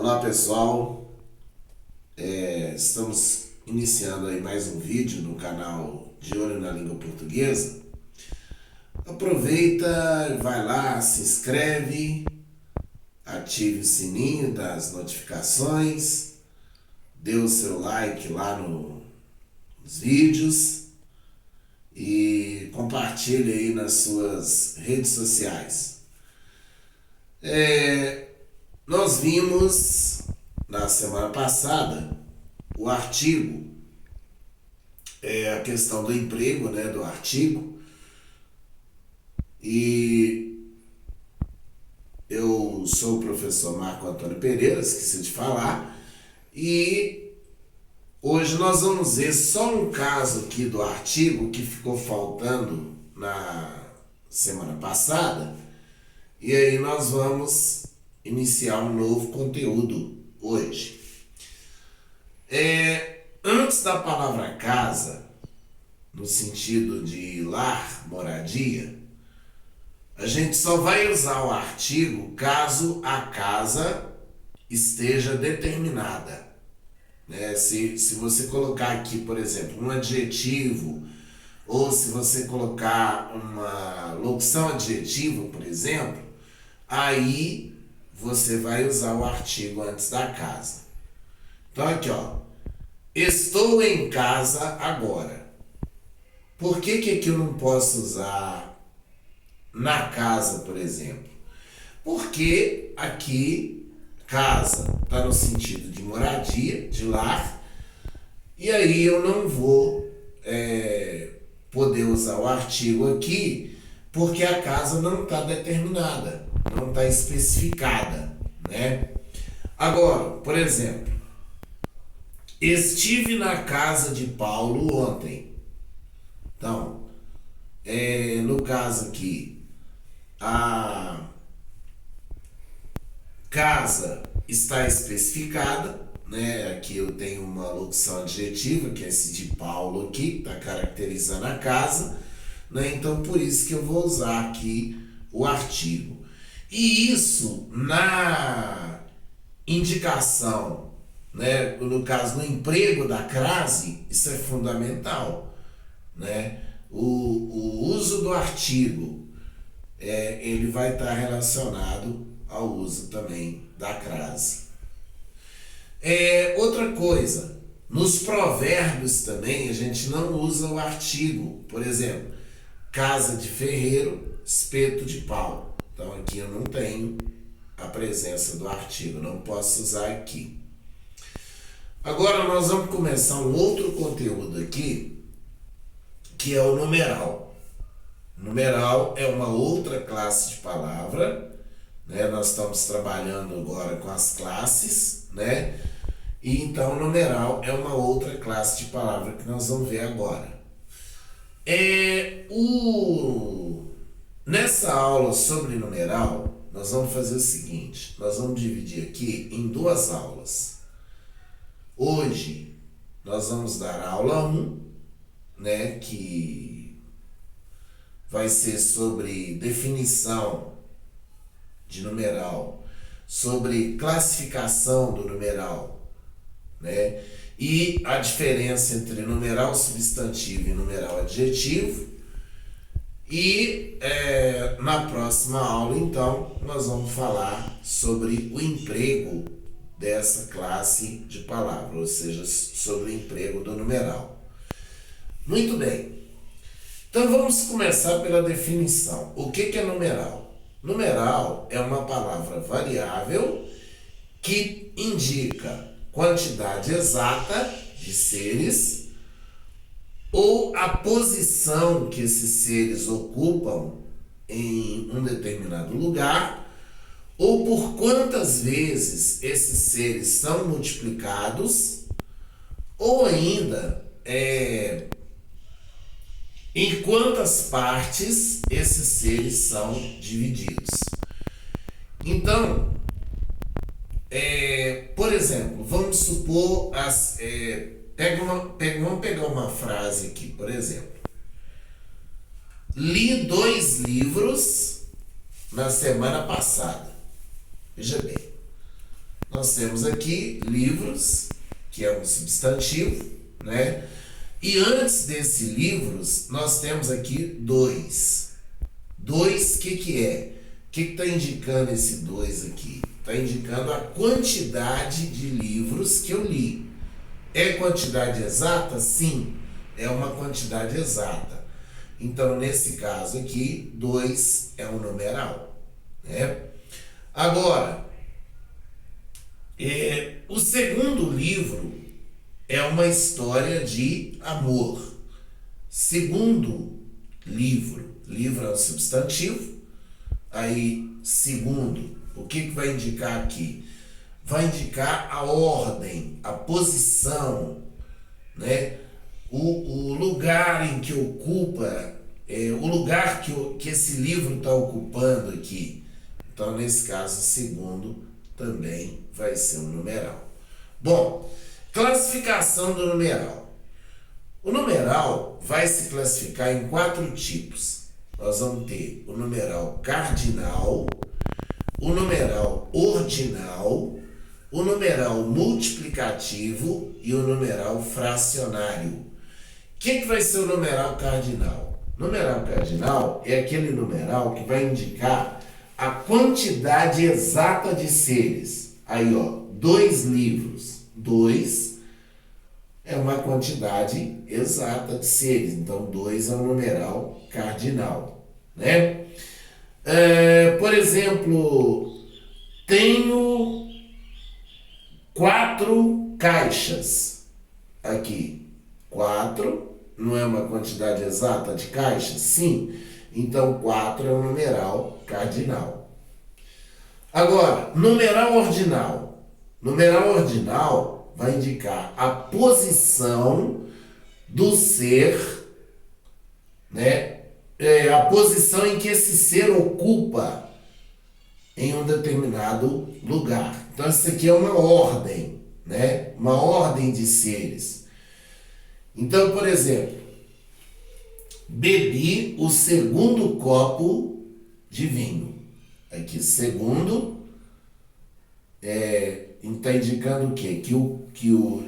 Olá pessoal, estamos iniciando aí mais um vídeo no canal De Olho na Língua Portuguesa. Aproveita, vai lá, se inscreve, ative o sininho das notificações, dê o seu like lá nos vídeos e compartilhe aí nas suas redes sociais. Nós vimos na semana passada o artigo, a questão do emprego, do artigo, e eu sou o professor Marco Antônio Pereira, esqueci de falar, e hoje nós vamos ver só um caso aqui do artigo que ficou faltando na semana passada, e aí nós vamos iniciar um novo conteúdo hoje. Antes da palavra casa, no sentido de lar, moradia, a gente só vai usar o artigo caso a casa esteja determinada. Se você colocar aqui, por exemplo, um adjetivo, ou se você colocar uma locução adjetiva, por exemplo, aí você vai usar o artigo antes da casa. Então aqui, estou em casa agora. Por que aqui eu não posso usar na casa, por exemplo? Porque aqui casa está no sentido de moradia, de lar, e aí eu não vou poder usar o artigo aqui porque a casa não está determinada, não está especificada, Agora, por exemplo, estive na casa de Paulo ontem. Então, no caso aqui, a casa está especificada, Aqui eu tenho uma locução adjetiva, que é esse de Paulo aqui, que está caracterizando a casa, Então, por isso que eu vou usar aqui o artigo. E isso na indicação, no caso, no emprego da crase, isso é fundamental, O uso do artigo, ele vai estar relacionado ao uso também da crase. Outra coisa, nos provérbios também a gente não usa o artigo. Por exemplo, casa de ferreiro, espeto de pau. Então aqui eu não tenho a presença do artigo, não posso usar aqui. Agora nós vamos começar um outro conteúdo aqui, que é o numeral. Numeral é uma outra classe de palavra, Nós estamos trabalhando agora com as classes, E então numeral é uma outra classe de palavra que nós vamos ver agora. Nessa aula sobre numeral, nós vamos fazer o seguinte, nós vamos dividir aqui em duas aulas. Hoje nós vamos dar a aula 1, que vai ser sobre definição de numeral, sobre classificação do numeral, e a diferença entre numeral substantivo e numeral adjetivo. E na próxima aula, então, nós vamos falar sobre o emprego dessa classe de palavra, ou seja, sobre o emprego do numeral. Muito bem. Então vamos começar pela definição. O que é numeral? Numeral é uma palavra variável que indica quantidade exata de seres ou a posição que esses seres ocupam em um determinado lugar, ou por quantas vezes esses seres são multiplicados, ou ainda em quantas partes esses seres são divididos. Então, por exemplo, vamos supor, vamos pegar uma frase aqui, por exemplo. Li 2 livros na semana passada. Veja bem, nós temos aqui livros, que é um substantivo, né? E antes desse livros, nós temos aqui dois. Dois, o que é? O que está indicando esse dois aqui? Está indicando a quantidade de livros que eu li. É quantidade exata? Sim, é uma quantidade exata. Então, nesse caso aqui, 2 é um numeral, né? Agora, o segundo livro é uma história de amor. Segundo livro, livro é um substantivo, aí segundo, o que vai indicar aqui? Vai indicar a ordem, a posição, né? O lugar em que ocupa, o lugar que esse livro está ocupando aqui. Então, nesse caso, segundo também vai ser um numeral. Bom, classificação do numeral. O numeral vai se classificar em 4 tipos. Nós vamos ter o numeral cardinal, o numeral ordinal, o numeral multiplicativo e o numeral fracionário. O que vai ser o numeral cardinal? Numeral cardinal é aquele numeral que vai indicar a quantidade exata de seres. Aí, ó, 2 livros. 2 é uma quantidade exata de seres. Então, 2 é um numeral cardinal, né? Por exemplo, tenho 4 caixas aqui. 4 não é uma quantidade exata de caixas? Sim. Então, 4 é um numeral cardinal. Agora, numeral ordinal. Numeral ordinal vai indicar a posição do ser, né? A posição em que esse ser ocupa em um determinado lugar. Então, isso aqui é uma ordem, né? Uma ordem de seres. Então, por exemplo, bebi o segundo copo de vinho. Aqui, segundo, está indicando o quê?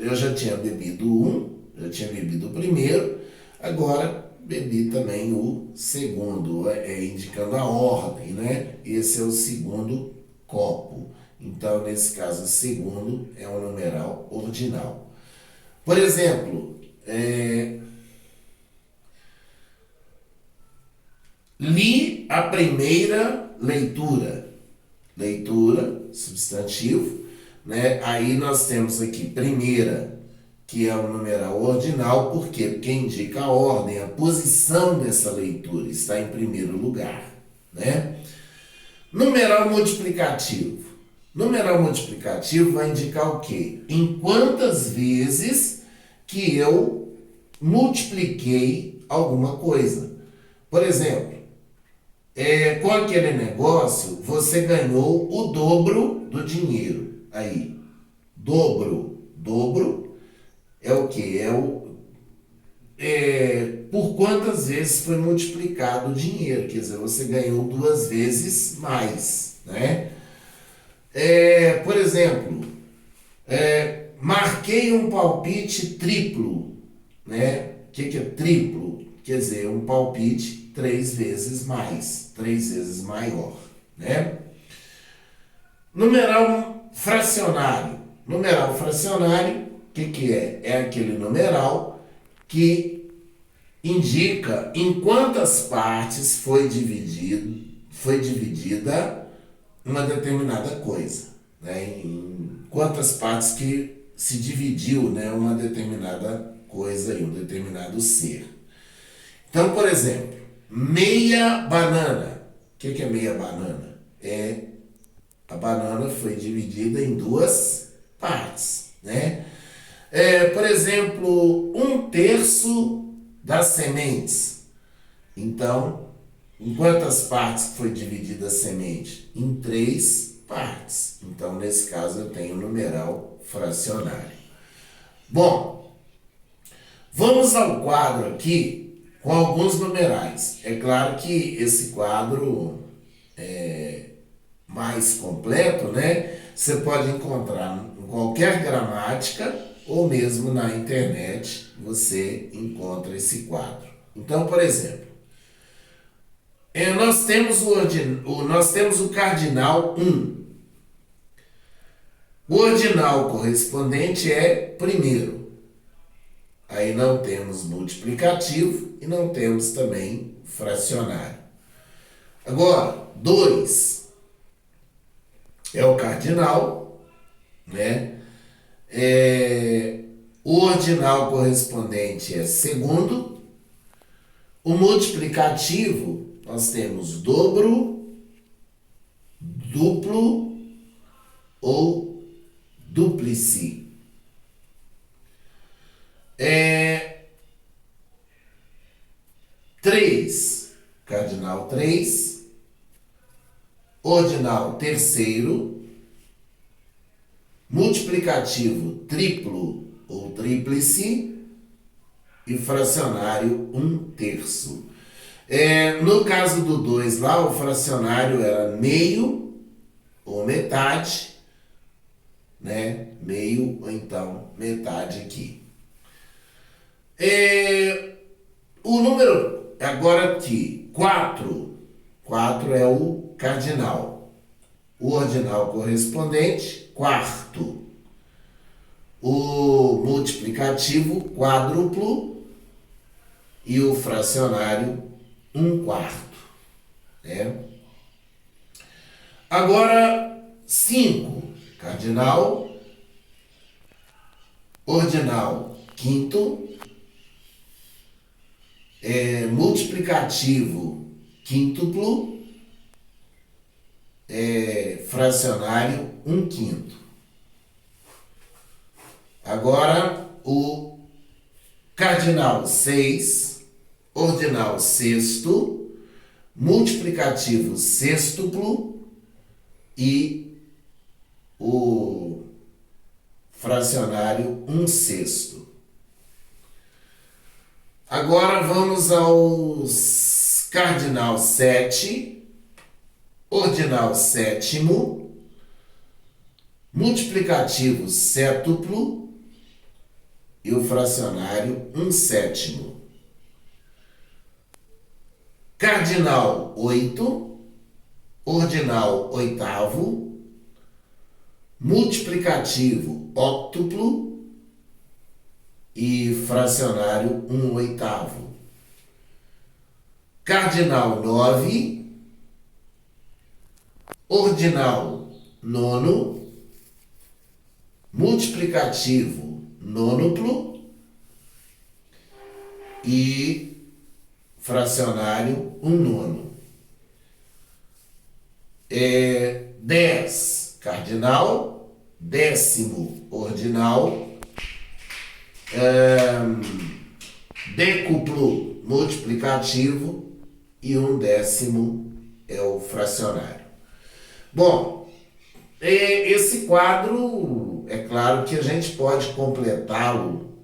Eu já tinha bebido já tinha bebido o primeiro, agora bebi também o segundo, indicando a ordem, né? Esse é o segundo copo. Então, nesse caso, o segundo é um numeral ordinal. Por exemplo, li a primeira leitura. Leitura, substantivo, né? Aí nós temos aqui primeira, que é um numeral ordinal. Por quê? Porque indica a ordem, a posição dessa leitura está em primeiro lugar, né? Numeral multiplicativo. Numeral multiplicativo vai indicar o quê? Em quantas vezes que eu multipliquei alguma coisa. Por exemplo, com aquele negócio, você ganhou o dobro do dinheiro. Aí, dobro é o quê? Por quantas vezes foi multiplicado o dinheiro. Quer dizer, você ganhou 2 vezes mais, né? Por exemplo, marquei um palpite triplo, né? O que é triplo? Quer dizer, um palpite 3 vezes mais, 3 vezes maior, né? Numeral fracionário. Numeral fracionário, o que é? É aquele numeral que indica em quantas partes foi dividida uma determinada coisa, né? Em quantas partes que se dividiu, né, uma determinada coisa e um determinado ser. Então, por exemplo, meia banana. O que é meia banana? A banana foi dividida em 2 partes, né? Por exemplo, 1/3 das sementes. Então, em quantas partes foi dividida a semente? Em 3 partes. Então, nesse caso, eu tenho o numeral fracionário. Bom, vamos ao quadro aqui com alguns numerais. É claro que esse quadro é mais completo, né? você pode encontrar em qualquer gramática ou mesmo na internet você encontra esse quadro. Então, por exemplo, nós temos o cardinal 1. O ordinal correspondente é primeiro. Aí não temos multiplicativo e não temos também fracionário. Agora, 2 é o cardinal, né? O ordinal correspondente é segundo. O multiplicativo, nós temos dobro, duplo ou duplici. 3, cardinal 3, ordinal terceiro, multiplicativo triplo ou tríplice e fracionário 1/3. No caso do 2 lá, o fracionário era meio ou metade, né? Meio ou então metade aqui. O número, agora aqui, 4 é o cardinal. O ordinal correspondente, quarto. O multiplicativo, quádruplo. E o fracionário, 1/4. Né? Agora, 5, cardinal. Ordinal, quinto. Multiplicativo, quíntuplo. Fracionário, 1/5. Agora, o cardinal 6, ordinal sexto, multiplicativo sextuplo e o fracionário 1/6. Agora vamos aos cardinal 7, ordinal sétimo, multiplicativo sétuplo e o fracionário 1/7. Cardinal 8, ordinal oitavo, multiplicativo óctuplo e fracionário 1/8. Cardinal 9, ordinal nono, multiplicativo nônuplo e fracionário 1/9. 10, cardinal, décimo, ordinal, décuplo, multiplicativo e 1/10 é o fracionário. Bom, esse quadro, é claro que a gente pode completá-lo,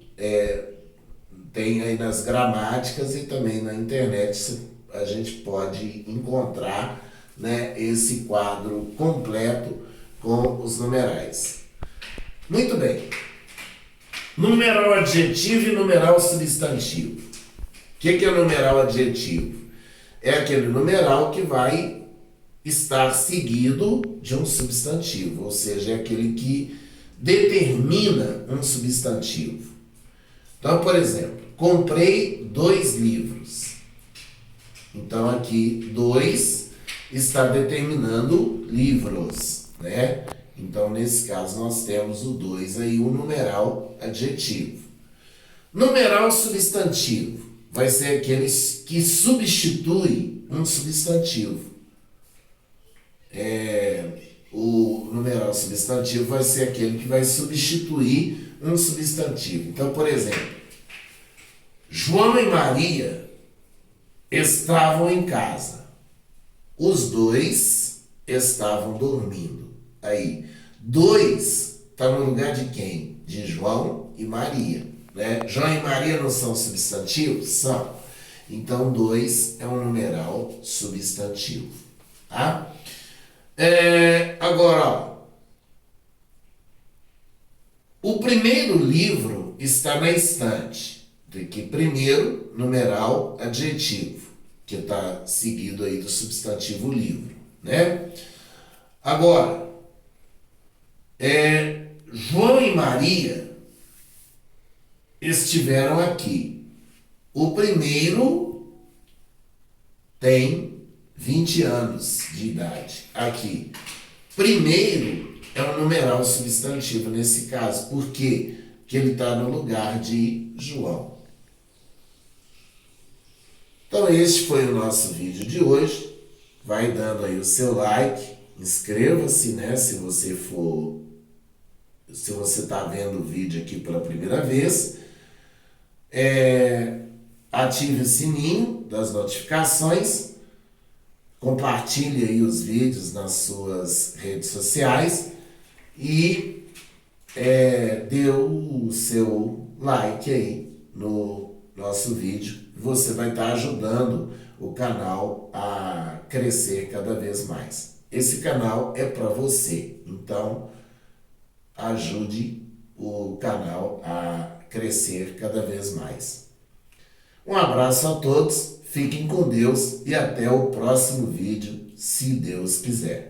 tem aí nas gramáticas e também na internet a gente pode encontrar, né, esse quadro completo com os numerais. Muito bem. Numeral adjetivo e numeral substantivo. O que é numeral adjetivo? É aquele numeral que vai estar seguido de um substantivo, ou seja, é aquele que determina um substantivo. Então, por exemplo, comprei 2 livros. Então, aqui, 2 está determinando livros, né? Então, nesse caso, nós temos o 2 aí, o numeral adjetivo. Numeral substantivo vai ser aquele que substitui um substantivo. O numeral substantivo vai ser aquele que vai substituir um substantivo. Então, por exemplo, João e Maria estavam em casa. Os 2 estavam dormindo. Aí, 2 está no lugar de quem? De João e Maria. Né? João e Maria não são substantivos? São. Então, 2 é um numeral substantivo. Tá? Agora, ó, O primeiro livro está na estante. Aqui, primeiro, numeral, adjetivo, que está seguido aí do substantivo livro, né? Agora, João e Maria estiveram aqui. O primeiro tem 20 anos de idade. Aqui, primeiro é um numeral substantivo nesse caso. Por quê? Porque ele está no lugar de João. Então este foi o nosso vídeo de hoje. Vai dando aí o seu like, inscreva-se, né, se você está vendo o vídeo aqui pela primeira vez. Ative o sininho das notificações, compartilhe aí os vídeos nas suas redes sociais e dê o seu like aí no nosso vídeo. Você vai estar ajudando o canal a crescer cada vez mais. Esse canal é para você, então ajude o canal a crescer cada vez mais. Um abraço a todos, fiquem com Deus e até o próximo vídeo, se Deus quiser.